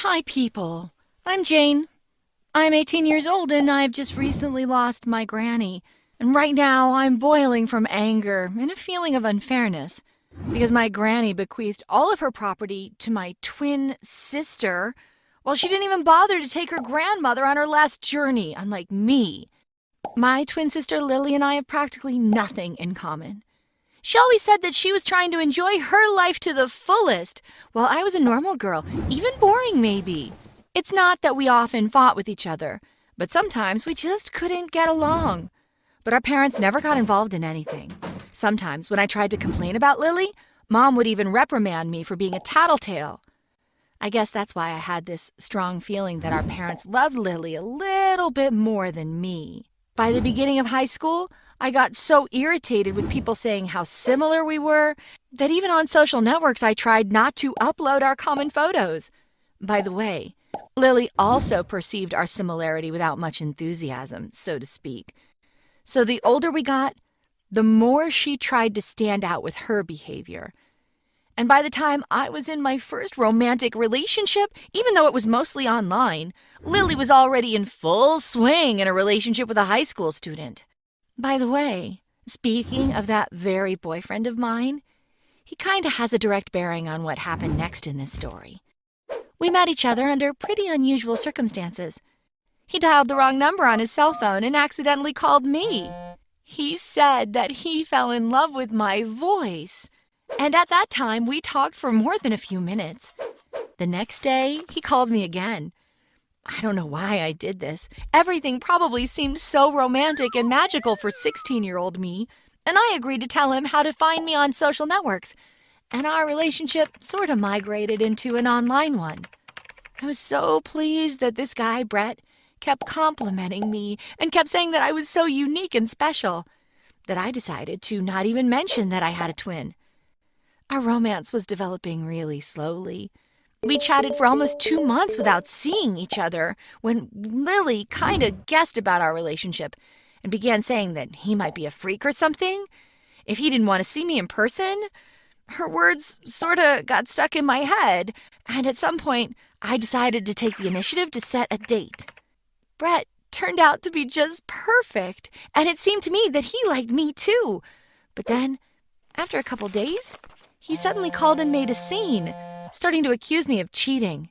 Hi, people. I'm Jane. I'm 18 years old and I've just recently lost my granny. And right now I'm boiling from anger and a feeling of unfairness because my granny bequeathed all of her property to my twin sister while she didn't even bother to take her grandmother on her last journey, unlike me. My twin sister Lily and I have practically nothing in common. She always said that she was trying to enjoy her life to the fullest, while I was a normal girl, even boring maybe. It's not that we often fought with each other, but sometimes we just couldn't get along. But our parents never got involved in anything. Sometimes when I tried to complain about Lily, Mom would even reprimand me for being a tattletale. I guess that's why I had this strong feeling that our parents loved Lily a little bit more than me. By the beginning of high school, I got so irritated with people saying how similar we were that even on social networks I tried not to upload our common photos. By the way, Lily also perceived our similarity without much enthusiasm, so to speak. So the older we got, the more she tried to stand out with her behavior. And by the time I was in my first romantic relationship, even though it was mostly online, Lily was already in full swing in a relationship with a high school student. By the way, speaking of that very boyfriend of mine, he kinda has a direct bearing on what happened next in this story. We met each other under pretty unusual circumstances. He dialed the wrong number on his cell phone and accidentally called me. He said that he fell in love with my voice. And at that time, we talked for more than a few minutes. The next day, he called me again. I don't know why I did this. Everything probably seemed so romantic and magical for 16-year-old me, and I agreed to tell him how to find me on social networks, and our relationship sort of migrated into an online one. I was so pleased that this guy, Brett, kept complimenting me and kept saying that I was so unique and special that I decided to not even mention that I had a twin. Our romance was developing really slowly. We chatted for almost 2 months without seeing each other when Lily kind of guessed about our relationship and began saying that he might be a freak or something if he didn't want to see me in person. Her words sort of got stuck in my head, and at some point I decided to take the initiative to set a date. Brett turned out to be just perfect, and it seemed to me that he liked me too. But then, after a couple days, he suddenly called and made a scene, starting to accuse me of cheating.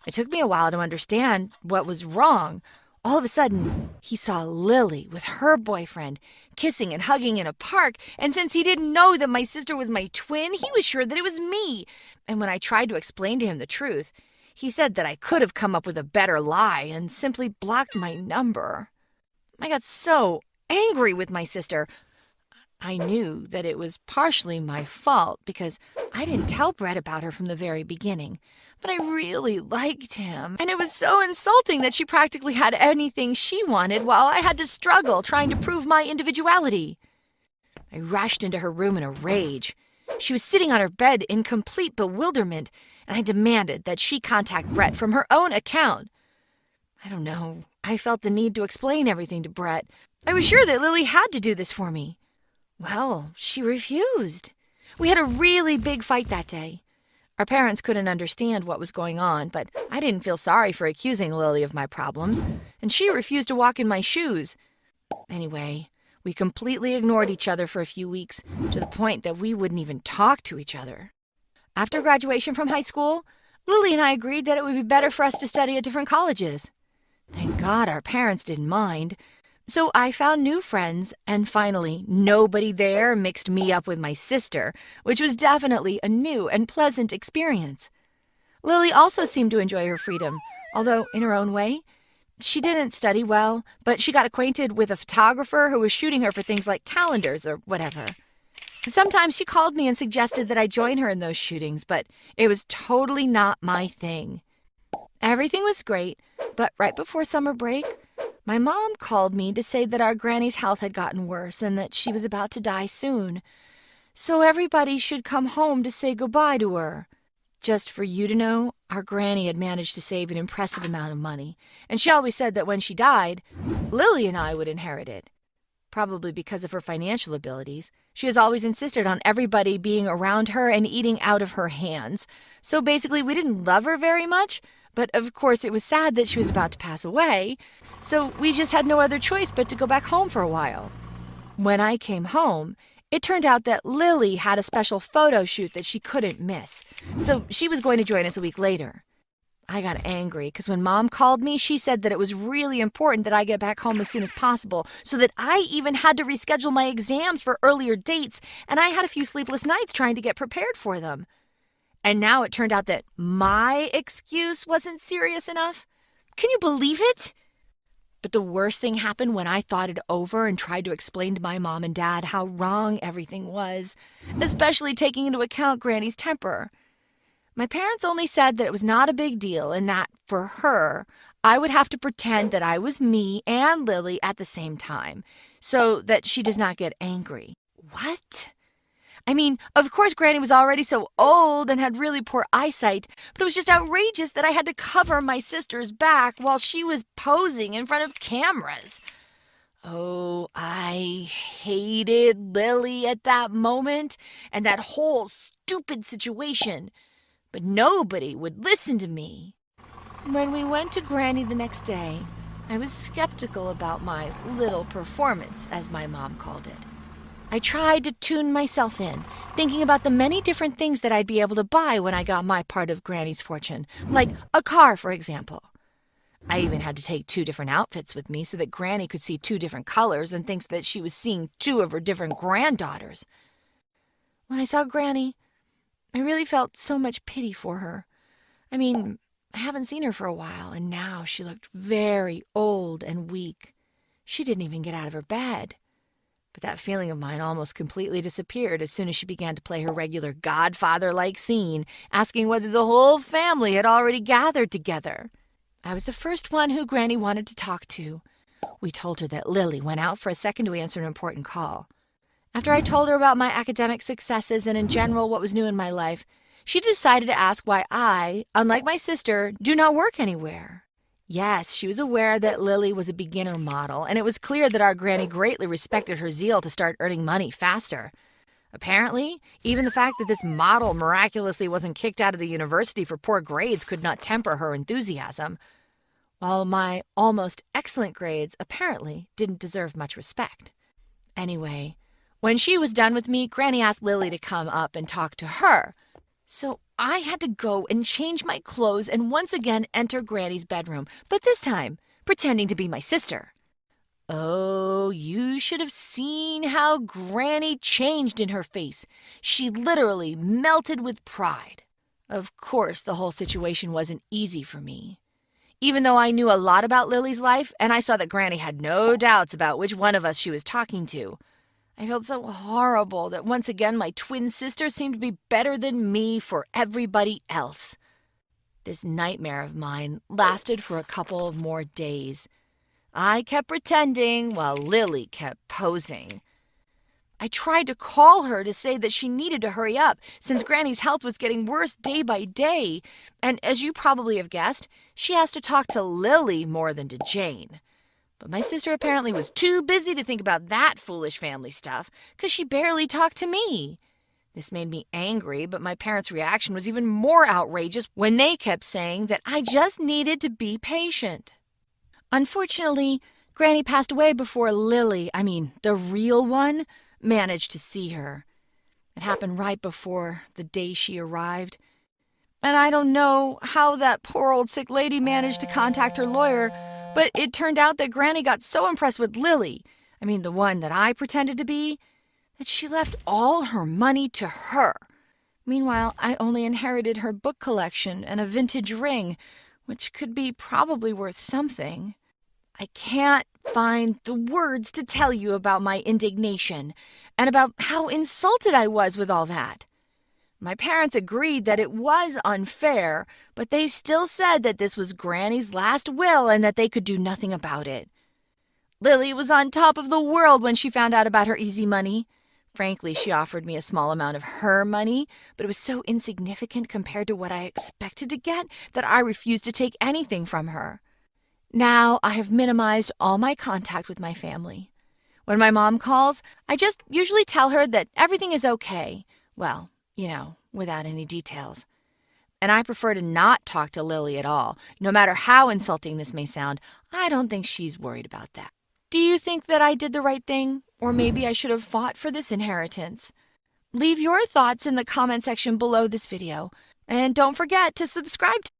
It took me a while to understand what was wrong. All of a sudden, he saw Lily with her boyfriend kissing and hugging in a park, and since he didn't know that my sister was my twin, he was sure that it was me. And when I tried to explain to him the truth, he said that I could have come up with a better lie and simply blocked my number. I got so angry with my sister. I knew that it was partially my fault because I didn't tell Brett about her from the very beginning. But I really liked him, and it was so insulting that she practically had anything she wanted while I had to struggle trying to prove my individuality. I rushed into her room in a rage. She was sitting on her bed in complete bewilderment, and I demanded that she contact Brett from her own account. I don't know. I felt the need to explain everything to Brett. I was sure that Lily had to do this for me. Well, she refused. We had a really big fight that day. Our parents couldn't understand what was going on, but I didn't feel sorry for accusing Lily of my problems, and she refused to walk in my shoes. Anyway, we completely ignored each other for a few weeks, to the point that we wouldn't even talk to each other. After graduation from high school, Lily and I agreed that it would be better for us to study at different colleges. Thank God our parents didn't mind. So I found new friends, and finally, nobody there mixed me up with my sister, which was definitely a new and pleasant experience. Lily also seemed to enjoy her freedom, although in her own way. She didn't study well, but she got acquainted with a photographer who was shooting her for things like calendars or whatever. Sometimes she called me and suggested that I join her in those shootings, but it was totally not my thing. Everything was great, but right before summer break, my mom called me to say that our granny's health had gotten worse and that she was about to die soon. So everybody should come home to say goodbye to her. Just for you to know, our granny had managed to save an impressive amount of money, and she always said that when she died, Lily and I would inherit it. Probably because of her financial abilities, she has always insisted on everybody being around her and eating out of her hands. So basically, we didn't love her very much, But of course, it was sad that she was about to pass away, so we just had no other choice but to go back home for a while. When I came home, it turned out that Lily had a special photo shoot that she couldn't miss, so she was going to join us a week later. I got angry because when Mom called me, she said that it was really important that I get back home as soon as possible, so that I even had to reschedule my exams for earlier dates, and I had a few sleepless nights trying to get prepared for them. And now it turned out that my excuse wasn't serious enough. Can you believe it? But the worst thing happened when I thought it over and tried to explain to my mom and dad how wrong everything was, especially taking into account Granny's temper. My parents only said that it was not a big deal and that, for her, I would have to pretend that I was me and Lily at the same time, so that she does not get angry. What? I mean, of course Granny was already so old and had really poor eyesight, but it was just outrageous that I had to cover my sister's back while she was posing in front of cameras. Oh, I hated Lily at that moment and that whole stupid situation. But nobody would listen to me. When we went to Granny the next day, I was skeptical about my little performance, as my mom called it. I tried to tune myself in, thinking about the many different things that I'd be able to buy when I got my part of Granny's fortune, like a car, for example. I even had to take 2 different outfits with me so that Granny could see 2 different colors and think that she was seeing 2 of her different granddaughters. When I saw Granny, I really felt so much pity for her. I mean, I haven't seen her for a while, and now she looked very old and weak. She didn't even get out of her bed. But that feeling of mine almost completely disappeared as soon as she began to play her regular Godfather-like scene, asking whether the whole family had already gathered together. I was the first one who Granny wanted to talk to. We told her that Lily went out for a second to answer an important call. After I told her about my academic successes and in general what was new in my life, she decided to ask why I, unlike my sister, do not work anywhere. Yes, she was aware that Lily was a beginner model, and it was clear that our Granny greatly respected her zeal to start earning money faster. Apparently, even the fact that this model miraculously wasn't kicked out of the university for poor grades could not temper her enthusiasm, while my almost excellent grades apparently didn't deserve much respect. Anyway, when she was done with me, Granny asked Lily to come up and talk to her. So I had to go and change my clothes and once again enter Granny's bedroom, but this time pretending to be my sister. Oh, you should have seen how Granny changed in her face. She literally melted with pride. Of course, the whole situation wasn't easy for me. Even though I knew a lot about Lily's life, and I saw that Granny had no doubts about which one of us she was talking to, I felt so horrible that once again my twin sister seemed to be better than me for everybody else. This nightmare of mine lasted for a couple of more days. I kept pretending while Lily kept posing. I tried to call her to say that she needed to hurry up since Granny's health was getting worse day by day, and as you probably have guessed, she has to talk to Lily more than to Jane. But my sister apparently was too busy to think about that foolish family stuff, 'cause she barely talked to me. This made me angry, but my parents' reaction was even more outrageous when they kept saying that I just needed to be patient. Unfortunately, Granny passed away before Lily, the real one, managed to see her. It happened right before the day she arrived. And I don't know how that poor old sick lady managed to contact her lawyer, but it turned out that Granny got so impressed with Lily, the one that I pretended to be, that she left all her money to her. Meanwhile, I only inherited her book collection and a vintage ring, which could be probably worth something. I can't find the words to tell you about my indignation and about how insulted I was with all that. My parents agreed that it was unfair, but they still said that this was Granny's last will and that they could do nothing about it. Lily was on top of the world when she found out about her easy money. Frankly, she offered me a small amount of her money, but it was so insignificant compared to what I expected to get that I refused to take anything from her. Now I have minimized all my contact with my family. When my mom calls, I just usually tell her that everything is okay. Well, without any details. And I prefer to not talk to Lily at all. No matter how insulting this may sound, I don't think she's worried about that. Do you think that I did the right thing? Or maybe I should have fought for this inheritance? Leave your thoughts in the comment section below this video. And don't forget to subscribe to